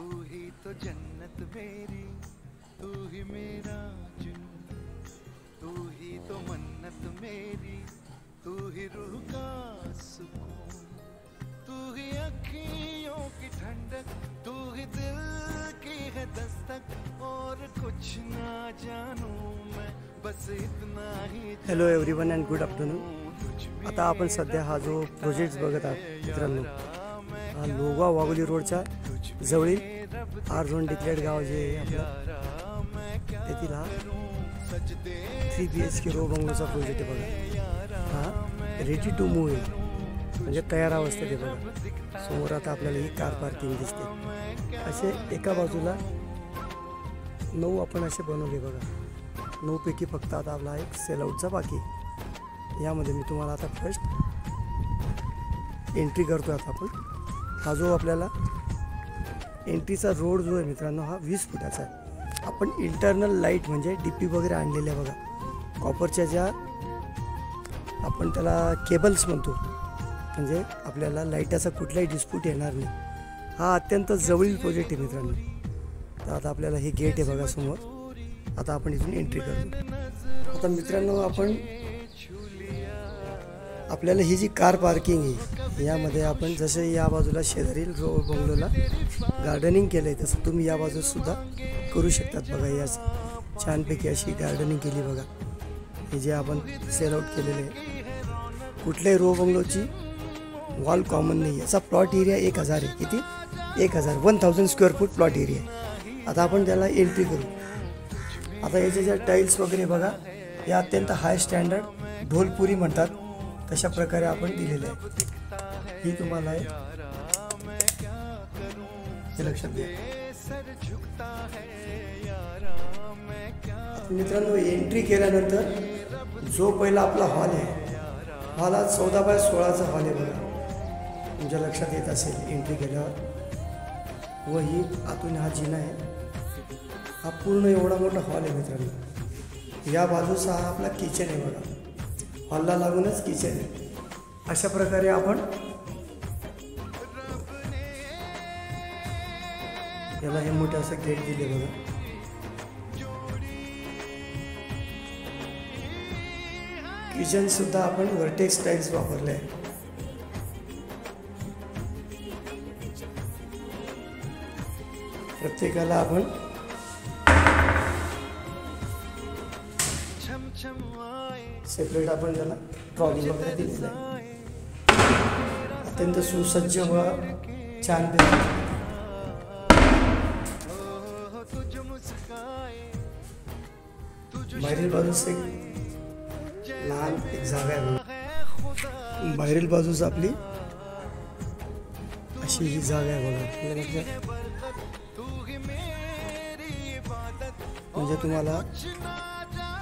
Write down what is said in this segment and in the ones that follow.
तू ही तो जन्नत मेरी, तू ही मेरा जुनून, तू ही तो मन्नत मेरी, तू ही रूह का सुकून, तू ही अखियों की ठंडक, तू ही दिल की है दस्तक, और कुछ ना जानू मैं बस इतना ही। Hello everyone and good afternoon. आता आपण सध्या हा जो प्रोजेक्ट बघत आहात मित्रांनो, हा लोगा वाघोली रोडच्या जवळील आर झोन डिक्लेअर्ड गाव जे आपलं तेथील हा 3 BHK रो बंगलोचा प्रोजेक्ट आहे बघा। हा रेडी टू मूव्ह आहे, म्हणजे तयार अवस्थेत आहे बघा। समोर आता आपल्याला ही कार पार्किंग दिसते। असे एका बाजूला 9 आपण असे बनवले बघा। 9 पैकी फक्त आता आपला एक सेल आउटचा बाकी। यामध्ये मी तुम्हाला आता फर्स्ट एंट्री करतो। आता आपण हा जो आपल्याला एंट्रीचा रोड जो आहे मित्रांनो, हा 20 फुटाचा आहे। आपण इंटरनल लाईट म्हणजे DP वगैरे आणलेल्या बघा, कॉपरच्या ज्या आपण त्याला केबल्स म्हणतो, म्हणजे आपल्याला लाईटाचा कुठलाही डिस्प्यूट येणार नाही। हा अत्यंत जवळील प्रोजेक्ट आहे मित्रांनो। तर आता आपल्याला हे गेट आहे बघा समोर। आता आपण इथून एंट्री करतो। आता मित्रांनो आपण आपल्याला ही जी कार पार्किंग आहे, यामध्ये आपण जसे या बाजूला शेजारील रो बंगलोला गार्डनिंग केलं आहे, तसं तुम्ही या बाजूस सुद्धा करू शकतात बघा। या छानपैकी अशी गार्डनिंग केली बघा। हे जे आपण सेल आउट केलेले आहे, कुठल्याही रो बंगलोची वॉल कॉमन नाही। याचा प्लॉट एरिया 1000 आहे। किती? 1000 स्क्वेअर फूट प्लॉट एरिया आहे। आता आपण त्याला एंट्री करू। आता याचे ज्या टाईल्स वगैरे बघा, या अत्यंत हाय स्टँडर्ड ढोलपुरी म्हणतात, तशा प्रकारे आपण दिलेले आहे। ही तुम्हाला हे लक्षात घ्या। मित्रांनो एंट्री केल्यानंतर जो पहिला आपला हॉल आहे, हॉल हा 14 बाय 16चा हॉल आहे बघा, तुमच्या लक्षात येत असेल एंट्री केल्यावर। व ही आतून हा जिना आहे, हा पूर्ण एवढा मोठा हॉल आहे मित्रांनो। या बाजूचा हा आपला किचन आहे बघा, हॉलला लागूनच किचन आहे। अशा प्रकारे आपण याला हे मोठे असं गेट दिले बघा। किचन सुद्धा आपण वर्टेक्स टाईल्स वापरले आहे। प्रत्येकाला आपण सेपरेट आपण त्याला ट्रॉली वगैरे दिलेलं आहे। अत्यंत सुसज्ज व छान बाहेरील बाजूस एक लहान एक जागा आहे। बाहेरील बाजूस आपली अशी ही जागा आहे बघा। म्हणजे तुम्हाला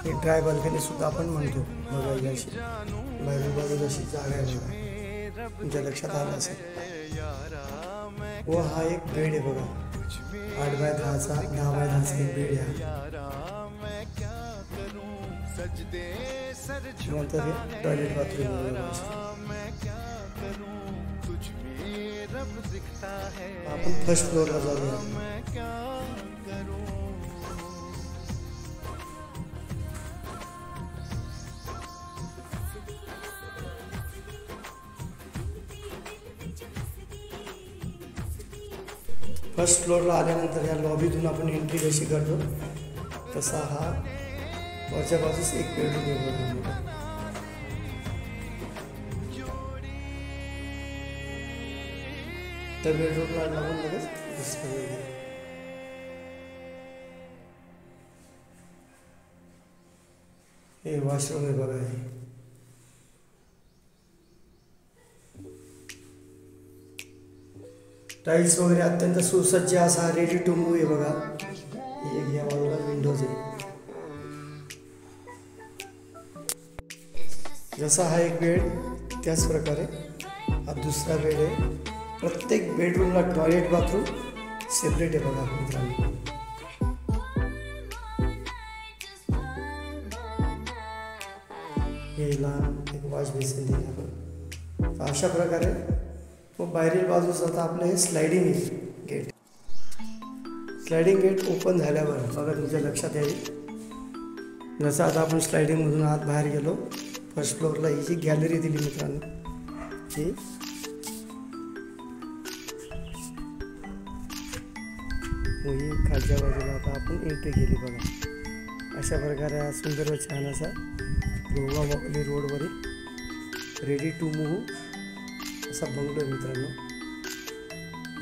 एक ड्राय बाल्कनी सुद्धा आपण म्हणतो बघा। अशी बाहेरील बाजूला अशी जागा आहे बघा, तुमच्या लक्षात आलं असेल। व हा एक बेड आहे बघा, 8 बाय 10चा 10 बाय 10चा एक बेड आहे। नंतर हे टॉयलेट बाथरूम। आपण फर्स्ट फ्लोअरला जाऊया। फर्स्ट फ्लोअरला आल्यानंतर या लॉबीतून आपण एंट्री कशी करतो, तसा हा वरच्या बाजूस एक बेडरूम आहे। त्या बेडरूमला लागून लगेच हे वॉशरूम आहे बघा। टाईल्स वगैरे अत्यंत सुसज्ज असा रेडी टू मूव्ह आहे बघा। ही एक या बाजूला विंडोज आहे। जसा हा एक बेड, त्याच प्रकारे हा दुसरा बेड आहे। प्रत्येक बेडरूमला टॉयलेट बाथरूम सेपरेट आहे बघा मित्रांनो। हे लहान एक वॉश बेसिन दिला बघा। अशा प्रकारे व बाहेरील बाजूस आता आपलं हे स्लायडिंग आहे गेट। स्लायडिंग गेट ओपन झाल्यावर बघा तुमच्या लक्षात येईल, जसं आता आपण स्लायडिंगमधून आत बाहेर गेलो, फर्स्ट फ्लोअरला ही जी गॅलरी दिली मित्रांनो, ही खालच्या बाजूला आता आपण एंट्री केली बघा. अशा प्रकारे हा सुंदर व छान असा गोवा वाकली रोडवरील रेडी टू मूव्ह असा बंगलो आहे मित्रांनो.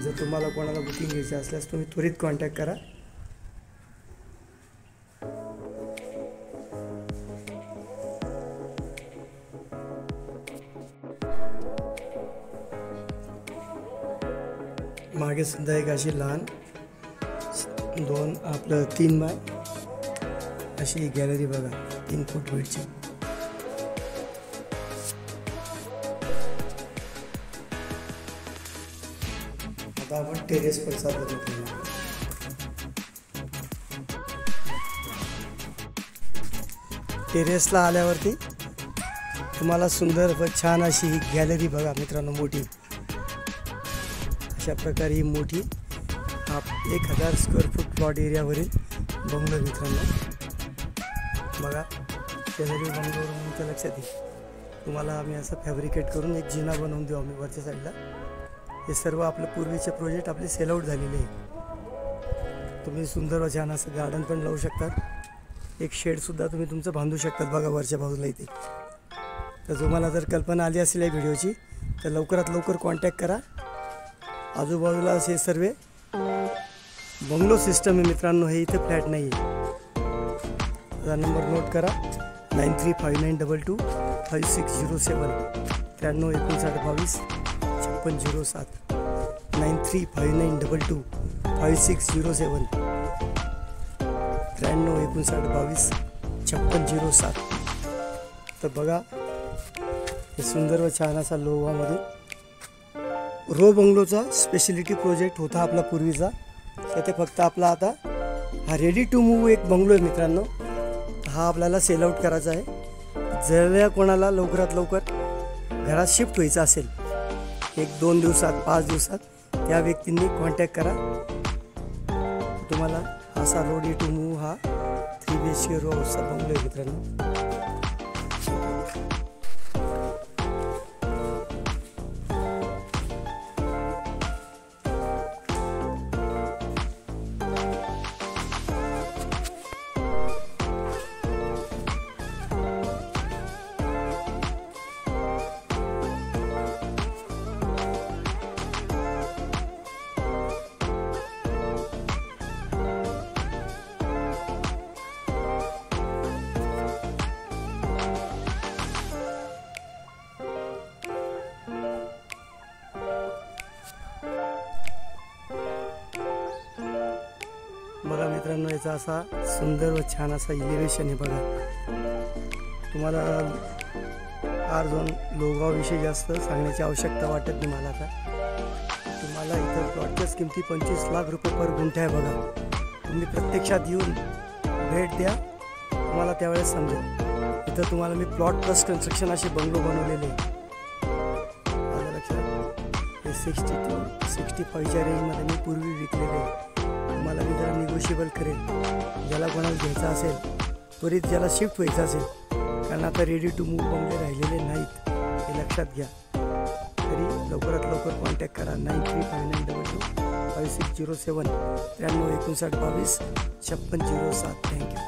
जर तुम्हाला कोणाला बुकिंग घ्यायची असल्यास तुम्ही त्वरित कॉन्टॅक्ट करा. मागे सुद्धा एक अशी लहान 3 बाय अशी गॅलरी बघा, 3 फूट वेटची. आता आपण टेरेसवर चाललो. टेरेसला आल्यावरती तुम्हाला सुंदर व छान अशी ही गॅलरी बघा मित्रांनो, मोठी. अशा प्रकारे ही मोठी 1000 स्क्वेअर फूट प्लॉट एरियावरील बंगलो मित्रांनो बघा. शेजारी बंगलोवरून तुमच्या लक्षात येईल, तुम्हाला आम्ही असं फॅब्रिकेट करून एक जिना बनवून देऊ आम्ही वरच्या साईडला. हे सर्व आपलं पूर्वीचे प्रोजेक्ट आपले सेल आउट झालेले आहे. तुम्ही सुंदर व छान असं गार्डन पण लावू शकतात. एक शेडसुद्धा तुम्ही तुमचं बांधू शकतात बघा वरच्या बाजूला इथे. तर तुम्हाला जर कल्पना आली असेल या व्हिडिओची तर लवकरात लवकर कॉन्टॅक्ट करा. आजूबाजूला असे सर्व बंगलो सिस्टम आहे मित्रांनो. हे इथे फ्लॅट नाही आहे. माझा नंबर नोट करा, 9359225607 9359225607 9359225607 9359225607. तर बघा हे सुंदर व छान असा लोवामध्ये रो बंगलोचा स्पेशलिटी प्रोजेक्ट होता आपला पूर्वीचा. तर ते फक्त आपला आता हा रेडी टू मूव्ह एक बंगलो आहे मित्रांनो. हा आपल्याला सेल आउट करायचा आहे. जर कोणाला लवकरात लवकर घरात शिफ्ट व्हायचं असेल 1-2 दिवसात 5 दिवसात त्या व्यक्तींनी कॉन्टॅक्ट करा. तुम्हाला असा रेडी टू मूव्ह हा 3 BHK रो हाऊसचा बंगलो आहे मित्रांनो. बघा मित्रांनो याचा असा सुंदर व छान असा इलिव्हेशन आहे बघा. तुम्हाला R-Zone लोगावविषयी जास्त सांगण्याची आवश्यकता वाटत नाही मला. आता तुम्हाला इथं प्लॉटच्याच किमती 25 लाख रुपये पर गुंठा आहे बघा. तुम्ही प्रत्यक्षात येऊन भेट द्या, तुम्हाला त्यावेळेस समजेल. इथं तुम्हाला मी प्लॉट प्लस कन्स्ट्रक्शन असे बंगलो बनवलेले आलं लक्षात. हे 62-65च्या रेंजमध्ये मी पूर्वी विकलेले. तुम्हाला मी जरा निगोशिएबल करेल. ज्याला कोणाला घ्यायचं असेल त्वरित, ज्याला शिफ्ट व्हायचं असेल, कारण आता रेडी टू मूव्ह बंगले राहिलेले नाहीत हे लक्षात घ्या. तरी लवकरात लवकर कॉन्टॅक्ट करा. 9359225607 9359225607. थँक्यू.